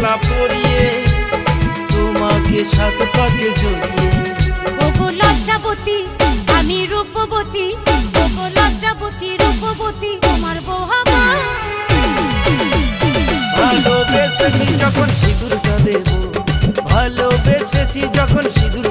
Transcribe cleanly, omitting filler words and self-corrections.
মালা পরিয়ে তোমাকে সাত পাকে জড়িয়ে। ওগো লজ্জাবতী আমি রূপবতী, ওগো লজ্জাবতী রূপবতী তোমার বউ হব। ভালোবেসেছি যখন সিঁদুরটা দেব, ভালোবেসেছি যখন সিঁদুর